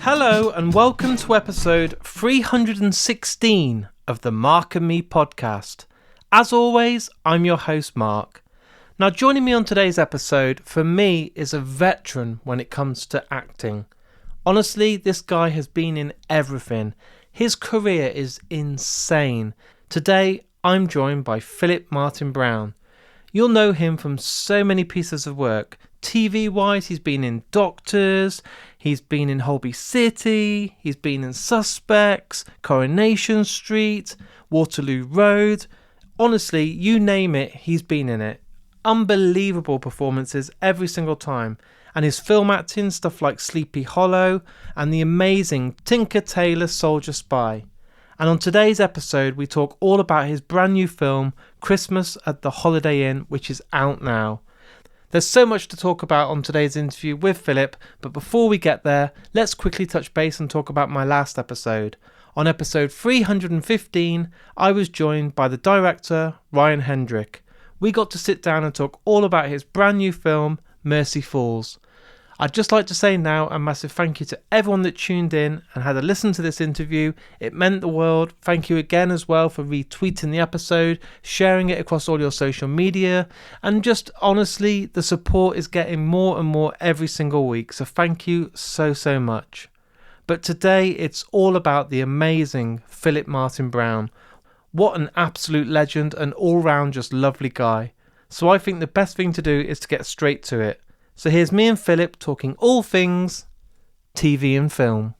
Hello and welcome to episode 316 of the Mark and Me podcast. As always, I'm your host Mark. Now joining me on today's episode for me is a veteran when it comes to acting. Honestly, this guy has been in everything. His career is insane. Today, I'm joined by Philip Martin Brown. You'll know him from so many pieces of work. TV-wise, he's been in Doctors, he's been in Holby City, he's been in Suspects, Coronation Street, Waterloo Road. Honestly, you name it, he's been in it. Unbelievable performances every single time. And his film acting, stuff like Sleepy Hollow and the amazing Tinker Tailor Soldier Spy. And on today's episode, we talk all about his brand new film, Christmas at the Holiday Inn, which is out now. There's so much to talk about on today's interview with Philip, but before we get there, let's quickly touch base and talk about my last episode. On episode 315, I was joined by the director, Ryan Hendrick. We got to sit down and talk all about his brand new film, Mercy Falls. I'd just like to say now a massive thank you to everyone that tuned in and had a listen to this interview. It meant the world. Thank you again as well for retweeting the episode, sharing it across all your social media, and just honestly, the support is getting more and more every single week. So thank you so much. But today it's all about the amazing Philip Martin Brown. What an absolute legend and all-round just lovely guy. So I think the best thing to do is to get straight to it. So here's me and Philip talking all things TV and film.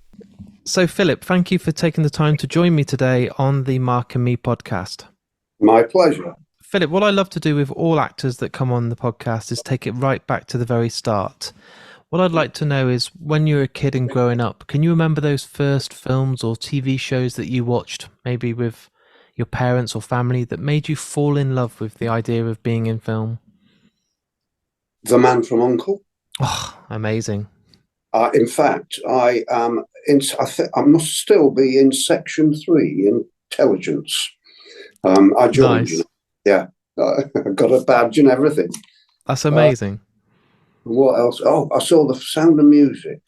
So Philip, thank you for taking the time to join me today on the Mark and Me podcast. My pleasure. Philip, what I love to do with all actors that come on the podcast is take it right back to the very start. What I'd like to know is, when you were a kid and growing up, can you remember those first films or TV shows that you watched, maybe with your parents or family, that made you fall in love with the idea of being in film? The Man from U.N.C.L.E. Oh, amazing. In fact, I must still be in Section 3, Intelligence. I joined, nice. Yeah, I got a badge and everything. That's amazing. What else? Oh, I saw The Sound of Music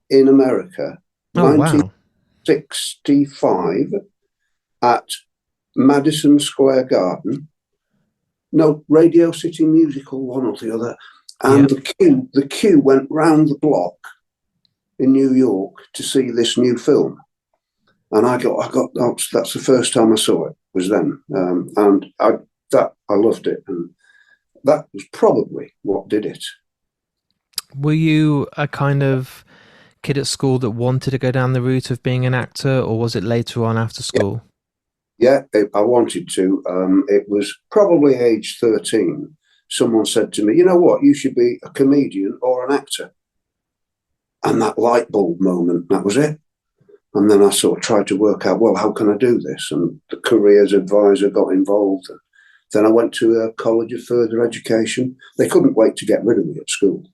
in America, 1965, at Madison Square Garden. No, Radio City Musical, one or the other. And the queue went round the block in New York to see this new film. And I got that's the first time I saw it, was then. And I loved it. And that was probably what did it. Were you a kind of kid at school that wanted to go down the route of being an actor, or was it later on after school? Yeah, I wanted to. It was probably age 13. Someone said to me, you know what, you should be a comedian or an actor. And that light bulb moment, that was it. And then I sort of tried to work out, well, how can I do this? And the careers advisor got involved. And then I went to a college of further education. They couldn't wait to get rid of me at school.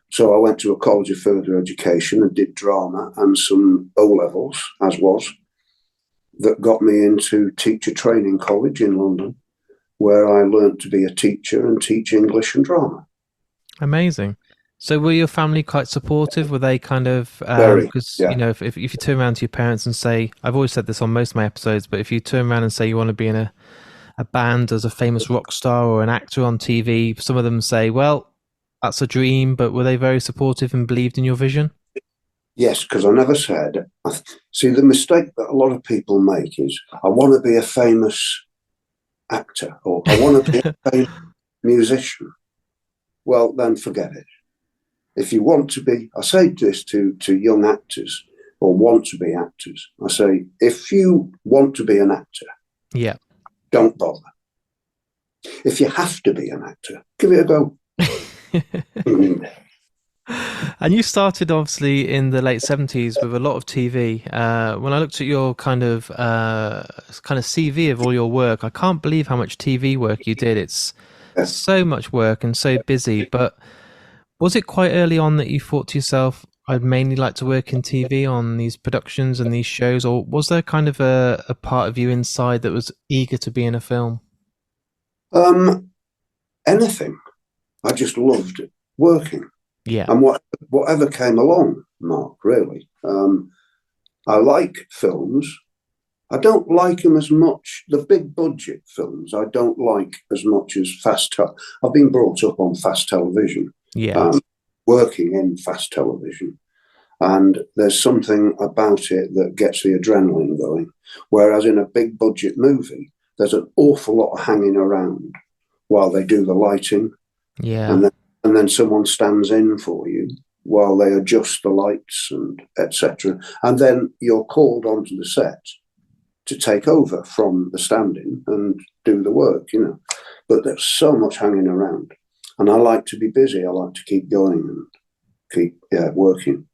So I went to a college of further education and did drama and some O-levels, as was. That got me into teacher training college in London, where I learnt to be a teacher and teach English and drama. Amazing. So were your family quite supportive? Were they kind of, because, you know, if you turn around to your parents and say, I've always said this on most of my episodes, but if you turn around and say you want to be in a band as a famous rock star or an actor on TV, some of them say, well, that's a dream, but were they very supportive and believed in your vision? Yes, because I never said. See, the mistake that a lot of people make is, I want to be a famous actor or I want to be a famous musician. Well, then forget it. If you want to be, I say this to young actors or want to be actors, I say, if you want to be an actor, don't bother. If you have to be an actor, give it a go. And you started obviously in the late 70s with a lot of TV. When I looked at your kind of CV of all your work, I can't believe how much TV work you did. It's so much work and so busy. But was it quite early on that you thought to yourself, I'd mainly like to work in TV on these productions and these shows? Or was there kind of a part of you inside that was eager to be in a film? Anything. I just loved working. Yeah. And whatever came along, Mark, really. I like films. I don't like them as much. The big budget films, I don't like as much as I've been brought up on fast television, Yeah. working in fast television. And there's something about it that gets the adrenaline going. Whereas in a big budget movie, there's an awful lot of hanging around while they do the lighting. Yeah. And then someone stands in for you while they adjust the lights and etc. And then you're called onto the set to take over from the stand-in and do the work, But there's so much hanging around. And I like to be busy. I like to keep going and keep working.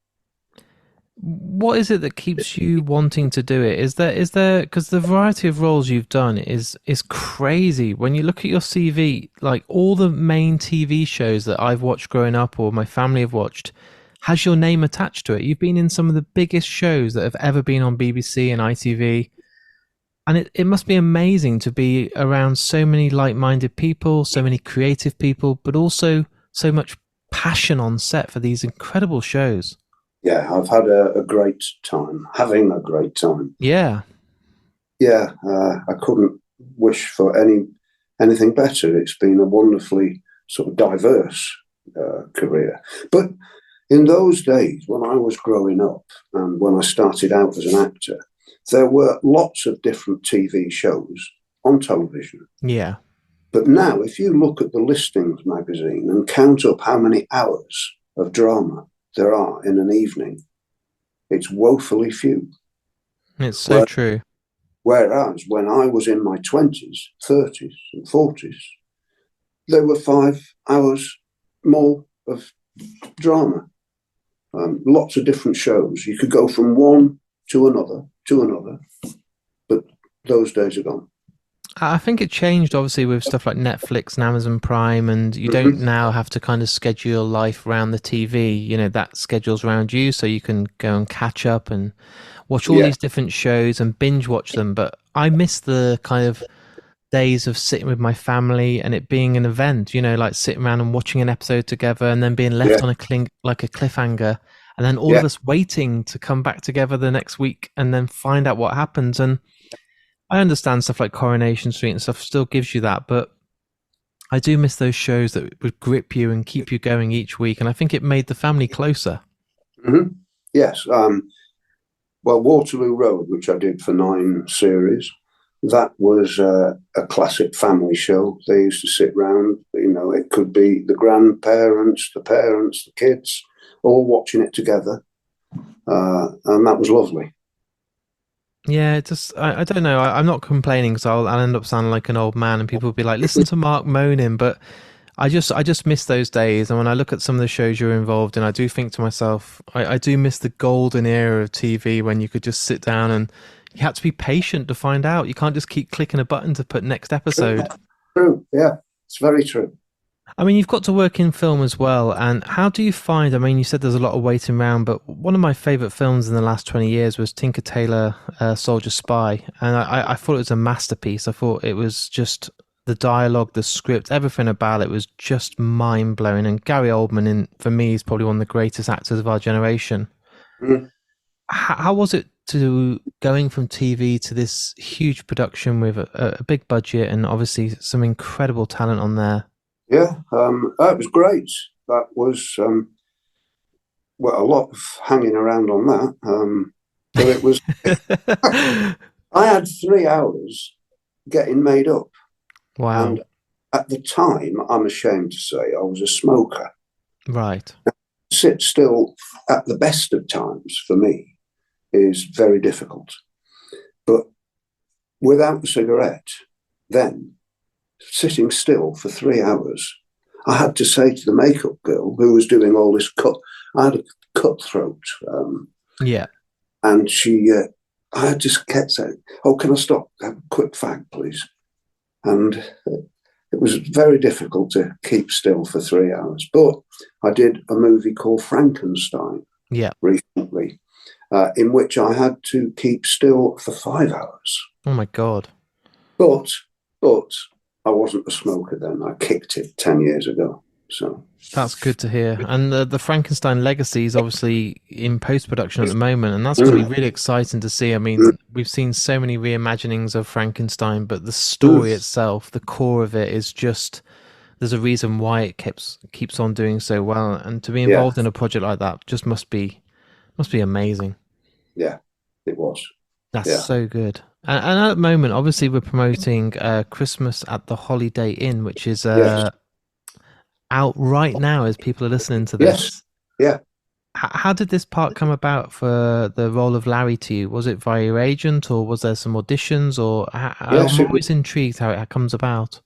What is it that keeps you wanting to do it? Is there because the variety of roles you've done is crazy. When you look at your CV, like all the main TV shows that I've watched growing up or my family have watched has your name attached to it. You've been in some of the biggest shows that have ever been on BBC and ITV. And it must be amazing to be around so many like-minded people, so many creative people, but also so much passion on set for these incredible shows. Yeah, I've had a great time, having a great time. Yeah. Yeah, I couldn't wish for anything better. It's been a wonderfully sort of diverse career. But in those days, when I was growing up and when I started out as an actor, there were lots of different TV shows on television. Yeah. But now, if you look at the listings magazine and count up how many hours of drama there are in an evening, it's woefully few. It's so true. Whereas when I was in my 20s, 30s, and 40s, there were 5 hours more of drama. Lots of different shows. You could go from one to another, but those days are gone. I think it changed obviously with stuff like Netflix and Amazon Prime, and you don't now have to kind of schedule your life around the TV. That schedules around you, so you can go and catch up and watch all these different shows and binge watch them. But I miss the kind of days of sitting with my family and it being an event, like sitting around and watching an episode together and then being left on a cliffhanger, and then all of us waiting to come back together the next week and then find out what happens. And I understand stuff like Coronation Street and stuff still gives you that, but I do miss those shows that would grip you and keep you going each week. And I think it made the family closer. Mm-hmm. Yes. Well, Waterloo Road, which I did for 9 series, that was a classic family show. They used to sit round, it could be the grandparents, the parents, the kids, all watching it together. And that was lovely. Yeah, it just, I don't know. I'm not complaining because I'll end up sounding like an old man and people will be like, listen to Mark moaning. But I just miss those days. And when I look at some of the shows you're involved in, I do think to myself, I do miss the golden era of TV when you could just sit down and you had to be patient to find out. You can't just keep clicking a button to put next episode. True. Yeah, it's very true. I mean, you've got to work in film as well. And how do you find, I mean, you said there's a lot of waiting around, but one of my favourite films in the last 20 years was Tinker Tailor Soldier Spy. And I thought it was a masterpiece. I thought it was just the dialogue, the script, everything about it was just mind-blowing. And Gary Oldman, for me, is probably one of the greatest actors of our generation. Mm. How was it to going from TV to this huge production with a big budget and obviously some incredible talent on there? Yeah, it was great. That was, a lot of hanging around on that. But it was, I had 3 hours getting made up. Wow. And at the time, I'm ashamed to say, I was a smoker. Right. Sit still at the best of times for me is very difficult. But without a cigarette, then sitting still for 3 hours, I had to say to the makeup girl who was doing all this I had a cutthroat. Yeah. And I just kept saying, oh, can I stop? Have a quick fag, please. And it was very difficult to keep still for 3 hours. But I did a movie called Frankenstein recently, in which I had to keep still for 5 hours. Oh, my God. But I wasn't a smoker then. I kicked it 10 years ago. So That's good to hear. And the Frankenstein legacy is obviously in post production at the moment, and that's going to be really exciting to see. I mean, we've seen so many reimaginings of Frankenstein, but the story itself, the core of it, is just there's a reason why it keeps on doing so well. And to be yeah, involved in a project like that just must be amazing. yeah, it was. That's Yeah, so good. And at the moment, obviously, we're promoting Christmas at the Holiday Inn, which is yes, out right now as people are listening to yes, this. yeah. How did this part come about for the role of Larry to you? Was it via your agent, or was there some auditions? Or I'm Yes, always intrigued how it comes about.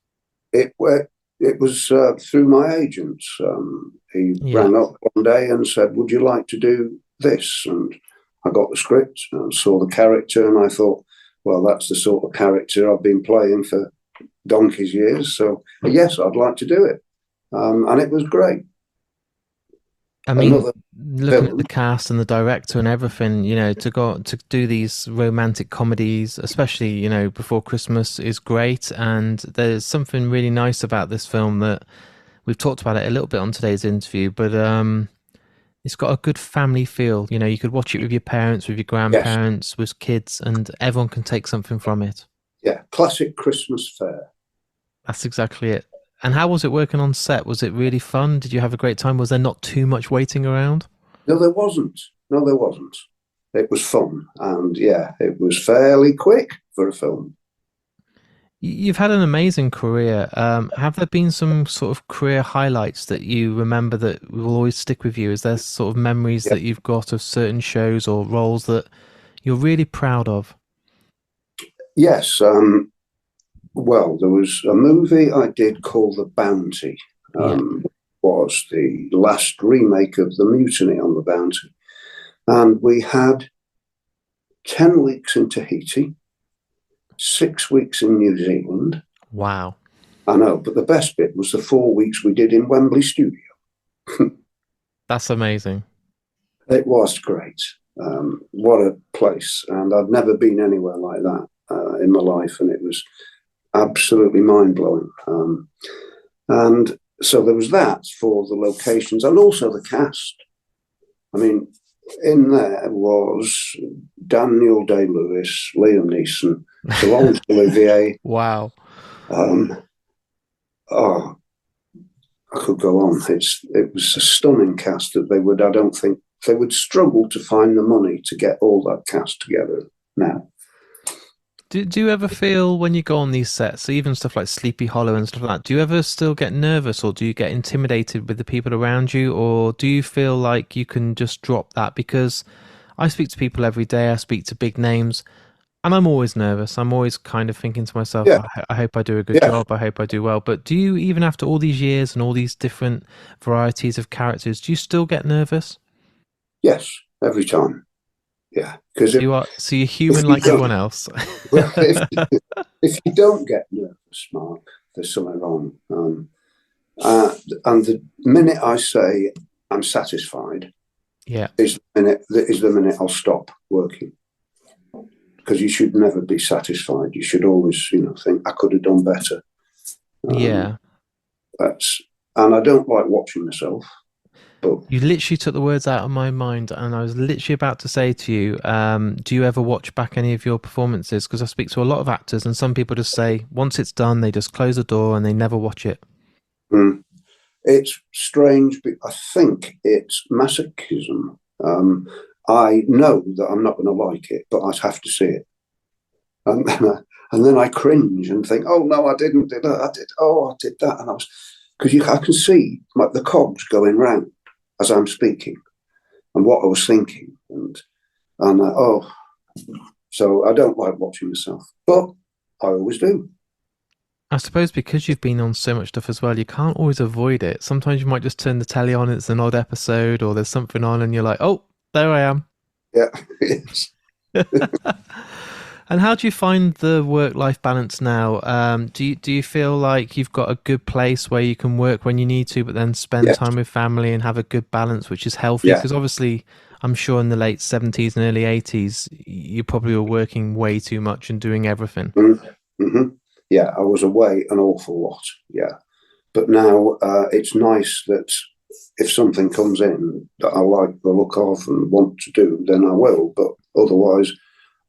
it, wa- it was through my agents. He Yeah, rang up one day and said, "Would you like to do this?" And I got the script and saw the character, and I thought, well, that's the sort of character I've been playing for donkey's years. So yes, I'd like to do it, and it was great. I mean, Another looking at the villain. cast and the director and everything, to go to do these romantic comedies, especially before Christmas, is great. And there's something really nice about this film that we've talked about it a little bit on today's interview, but it's got a good family feel. You could watch it with your parents, with your Yes, grandparents, with kids, and everyone can take something from it. yeah, classic Christmas fare. That's exactly it. And how was it working on set? Was it really fun? Did you have a great time? Was there not too much waiting around? No, there wasn't. No, there wasn't. It was fun, and yeah, it was fairly quick for a film. You've had an amazing career. Have there been some sort of career highlights that you remember that will always stick with you? Is there sort of memories Yeah. that you've got of certain shows or roles that you're really proud of? Yes. Well, there was a movie I did called The Bounty. Yeah. Was the last remake of The Mutiny on the Bounty, and we had 10 weeks in Tahiti, 6 weeks in New Zealand. Wow. I know, but the best bit was the 4 weeks we did in Wembley Studio. That's amazing. It was great. What a place. And I'd never been anywhere like that in my life. And it was absolutely mind blowing. And so there was that for the locations and also the cast. I mean, in there was Daniel Day Lewis, Liam Neeson, Solange Olivier. Wow. Um, oh, I could go on. It was a stunning cast that I don't think they would struggle to find the money to get all that cast together now. Do you ever feel when you go on these sets, even stuff like Sleepy Hollow and stuff like that, do you ever still get nervous or do you get intimidated with the people around you? Or do you feel like you can just drop that? Because I speak to people every day, I speak to big names, and I'm always nervous. I'm always kind of thinking to myself, Yeah, I hope I do a good yeah, job. I hope I do well. But do you, even after all these years and all these different varieties of characters, do you still get nervous? yes, every time. Yeah, because So you're if human you like don't, everyone else. well, if you don't get nervous, Mark, there's something wrong. And the minute I say I'm satisfied Yeah. is the minute I'll stop working. Because you should never be satisfied. You should always, think I could have done better. Um, Yeah. that's and I don't like watching myself, but You literally took the words out of my mind, and I was literally about to say to you, do you ever watch back any of your performances? Because I speak to a lot of actors, and some people just say once it's done, they just close the door and they never watch it. mm, it's strange. But I think it's masochism. I know that I'm not going to like it, but I'd have to see it, and then I cringe and think, "Oh no, I didn't do that. I did. Oh, I did that," and I can see like the cogs going round as I'm speaking and what I was thinking, and so I don't like watching myself, but I always do. I suppose because you've been on so much stuff as well, you can't always avoid it. Sometimes you might just turn the telly on, it's an odd episode, or there's something on, and you're like, oh, there I am. Yeah, it's, And how do you find the work-life balance now? Do you feel like you've got a good place where you can work when you need to, but then spend yes, time with family and have a good balance, which is healthy? yeah, Because obviously, I'm sure in the late 70s and early 80s, you probably were working way too much and doing everything. mm-hmm. Yeah. I was away an awful lot. Yeah, But now it's nice that if something comes in that I like the look of and want to do, then I will. But otherwise,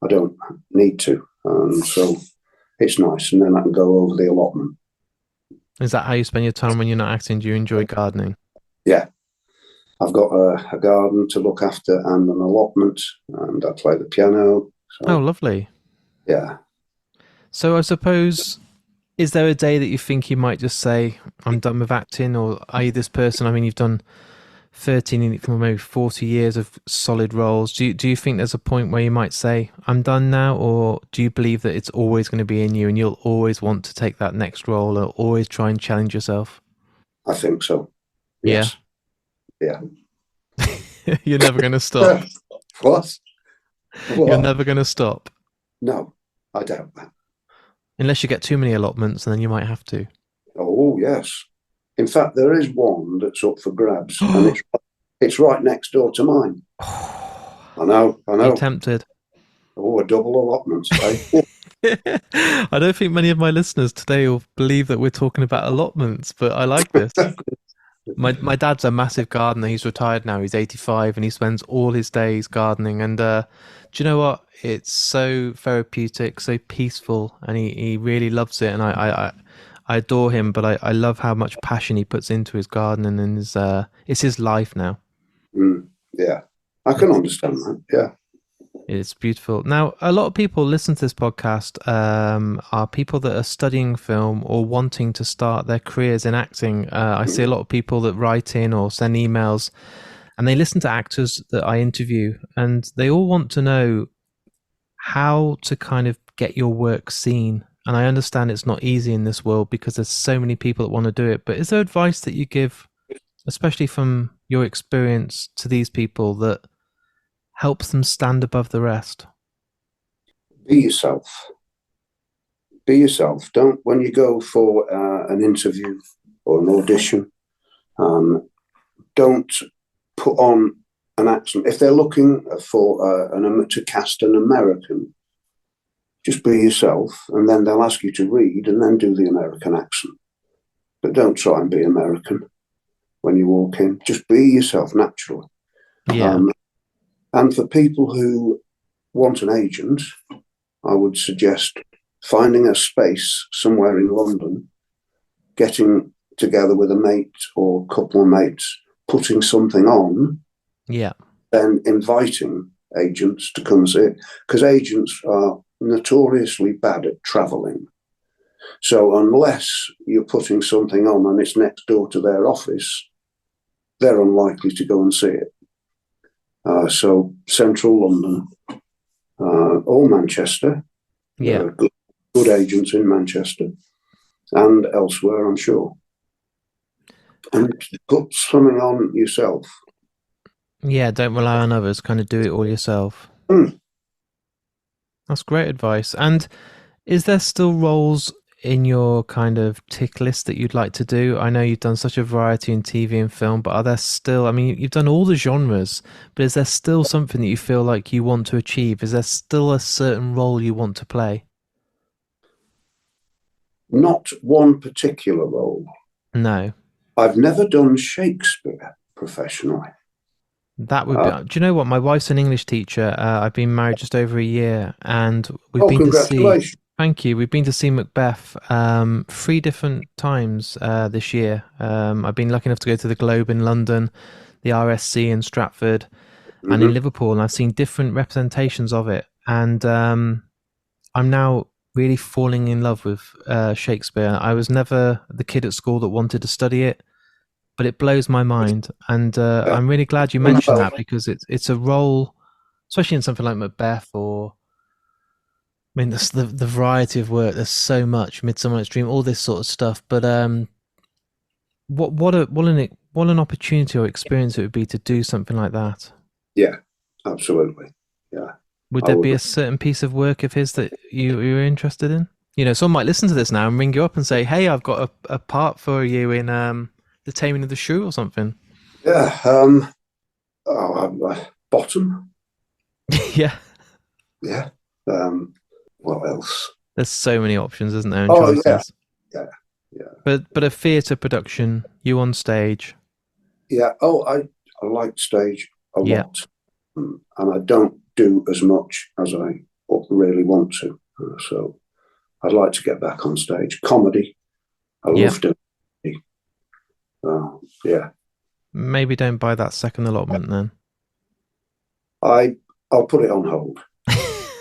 I don't need to. So it's nice. And then I can go over the allotment. Is that how you spend your time when you're not acting? Do you enjoy gardening? Yeah. I've got a garden to look after and an allotment, and I play the piano. Oh, So, lovely. yeah. So I suppose, is there a day that you think you might just say, I'm done with acting? Or are you this person? I mean, you've done 13, maybe 40 years of solid roles. Do you think there's a point where you might say, I'm done now? Or do you believe that it's always going to be in you and you'll always want to take that next role or always try and challenge yourself? I think so. Yeah. Yes. Yeah. You're never going to stop. What? You're What? never going to stop. No, I doubt that. Unless you get too many allotments, and then you might have to. Oh, yes. In fact, there is one that's up for grabs, and it's right next door to mine. I know. You tempted? Oh, a double allotment, eh? I don't think many of my listeners today will believe that we're talking about allotments, but I like this. My dad's a massive gardener. He's retired now. He's 85 and he spends all his days gardening. And do you know what? It's so therapeutic, so peaceful, and he really loves it. And I adore him, but I love how much passion he puts into his gardening, and it's his life now. Yeah, I can understand that. Yeah. It's beautiful. Now, a lot of people listen to this podcast are people that are studying film or wanting to start their careers in acting. I see a lot of people that write in or send emails and they listen to actors that I interview and they all want to know how to kind of get your work seen. And I understand it's not easy in this world because there's so many people that want to do it. But is there advice that you give, especially from your experience, to these people that helps them stand above the rest? Be yourself. Be yourself. Don't, when you go for an interview or an audition, don't put on an accent. If they're looking for to cast an American, just be yourself, and then they'll ask you to read and then do the American accent. But don't try and be American when you walk in. Just be yourself naturally. Yeah. And for people who want an agent, I would suggest finding a space somewhere in London, getting together with a mate or a couple of mates, putting something on, Yeah. then inviting agents to come see it. Because agents are notoriously bad at travelling. So unless you're putting something on and it's next door to their office, they're unlikely to go and see it. So central London or Manchester. Yeah. There are good agents in Manchester and elsewhere, I'm sure. And put something on yourself. Yeah, don't rely on others, kind of do it all yourself. That's great advice. And is there still roles in your kind of tick list that you'd like to do? I know you've done such a variety in TV and film, but are there still, I mean, you've done all the genres, but is there still something that you feel like you want to achieve? Is there still a certain role you want to play? Not one particular role. No. I've never done Shakespeare professionally. That would be. Do you know what? My wife's an English teacher. I've been married just over a year, and we've been to see. Congratulations. Thank you. We've been to see Macbeth 3 different times this year. I've been lucky enough to go to the Globe in London, the RSC in Stratford, and in Liverpool, and I've seen different representations of it. And I'm now really falling in love with Shakespeare. I was never the kid at school that wanted to study it, but it blows my mind. And I'm really glad you mentioned that because it's a role, especially in something like Macbeth or, I mean, the variety of work. There's so much, Midsummer Night's Dream, all this sort of stuff. But what an opportunity or experience it would be to do something like that. Yeah, absolutely. Yeah. Would there be a certain piece of work of his that you're interested in? You know, someone might listen to this now and ring you up and say, "Hey, I've got a part for you in The Taming of the Shrew" or something. Yeah. Bottom. Yeah. Yeah. What else? There's so many options, isn't there? And choices. Yeah. But a theatre production, you on stage. Yeah. Oh, I like stage a Yeah. lot, and I don't do as much as I really want to. So I'd like to get back on stage. Comedy, I love doing. Yeah. Maybe don't buy that second allotment then. I'll put it on hold.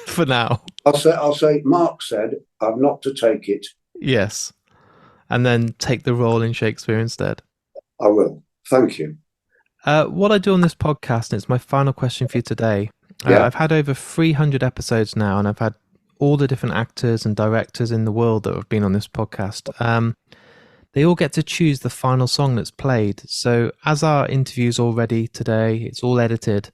For now. I'll say Mark said I'm not to take it. Yes. And then take the role in Shakespeare instead. I will. Thank you. What I do on this podcast, and it's my final question for you today. I've had over 300 episodes now, and I've had all the different actors and directors in the world that have been on this podcast. They all get to choose the final song that's played. So as our interview's all ready today, it's all edited.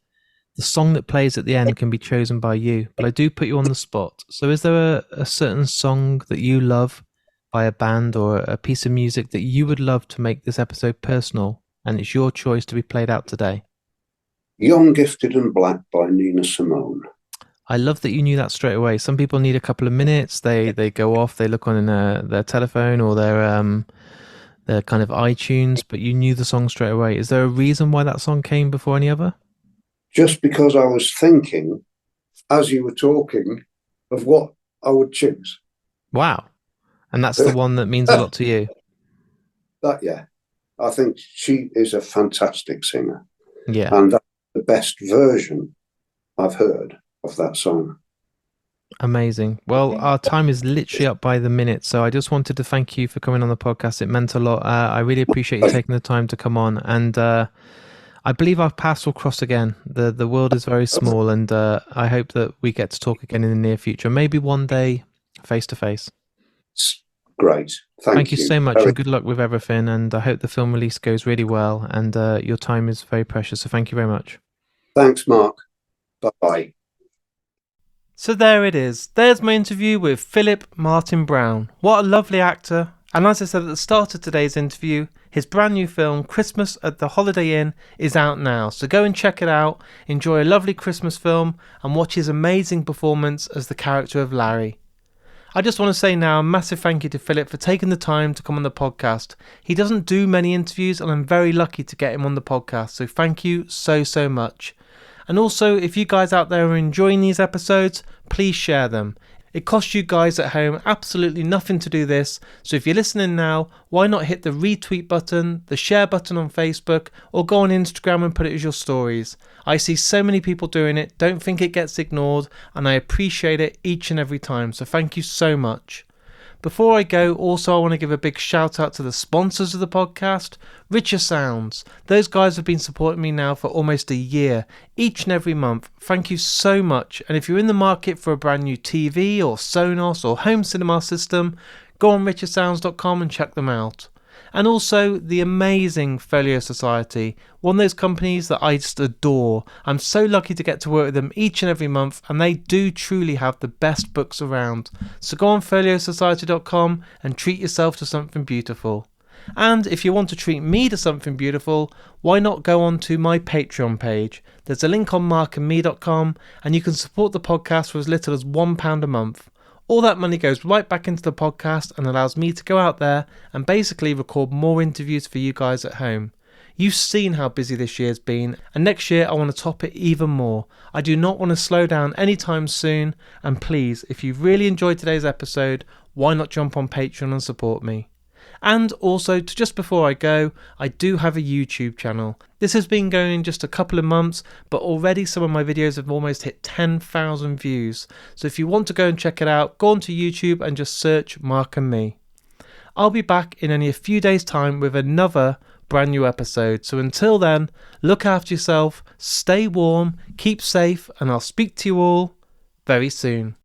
The song that plays at the end can be chosen by you, but I do put you on the spot. So is there a certain song that you love by a band or a piece of music that you would love to make this episode personal, and it's your choice to be played out today? Young, Gifted and Black by Nina Simone. I love that you knew that straight away. Some people need a couple of minutes. They go off, they look on their telephone or their kind of iTunes, but you knew the song straight away. Is there a reason why that song came before any other? Just because I was thinking, as you were talking, of what I would choose. Wow. And that's the one that means a lot to you. Yeah. I think she is a fantastic singer. Yeah. And that's the best version I've heard of that song. Amazing. Well, our time is literally up by the minute, so I just wanted to thank you for coming on the podcast. It meant a lot. I really appreciate you taking the time to come on, and I believe our paths will cross again. The world is very small, and I hope that we get to talk again in the near future. Maybe one day, face to face. Great. Thank you so much, and good luck with everything. And I hope the film release goes really well. And your time is very precious, so thank you very much. Thanks, Mark. Bye-bye. So there it is. There's my interview with Philip Martin Brown. What a lovely actor. And as I said at the start of today's interview, his brand new film, Christmas at the Holiday Inn, is out now. So go and check it out, enjoy a lovely Christmas film, and watch his amazing performance as the character of Larry. I just want to say now a massive thank you to Philip for taking the time to come on the podcast. He doesn't do many interviews, and I'm very lucky to get him on the podcast. So thank you so much. And also, if you guys out there are enjoying these episodes, please share them. It costs you guys at home absolutely nothing to do this, so if you're listening now, why not hit the retweet button, the share button on Facebook, or go on Instagram and put it as your stories. I see so many people doing it, don't think it gets ignored, and I appreciate it each and every time, so thank you so much. Before I go, also I want to give a big shout out to the sponsors of the podcast, Richer Sounds. Those guys have been supporting me now for almost a year, each and every month. Thank you so much. And if you're in the market for a brand new TV or Sonos or home cinema system, go on richersounds.com and check them out. And also the amazing Folio Society, one of those companies that I just adore. I'm so lucky to get to work with them each and every month, and they do truly have the best books around. So go on foliosociety.com and treat yourself to something beautiful. And if you want to treat me to something beautiful, why not go on to my Patreon page? There's a link on markandme.com, and you can support the podcast for as little as £1 a month. All that money goes right back into the podcast and allows me to go out there and basically record more interviews for you guys at home. You've seen how busy this year's been, and next year I want to top it even more. I do not want to slow down anytime soon, and please, if you've really enjoyed today's episode, why not jump on Patreon and support me? And also, just before I go, I do have a YouTube channel. This has been going just a couple of months, but already some of my videos have almost hit 10,000 views. So if you want to go and check it out, go onto YouTube and just search Mark and Me. I'll be back in only a few days' time with another brand new episode. So until then, look after yourself, stay warm, keep safe, and I'll speak to you all very soon.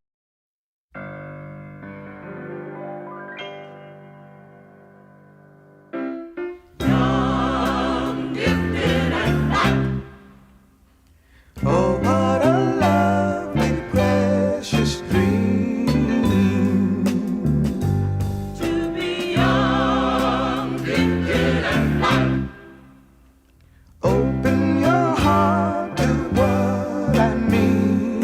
Oh, what a lovely, precious dream to be young, gifted, and black. Open your heart to what I mean.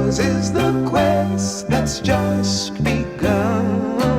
yours is the quest that's just begun.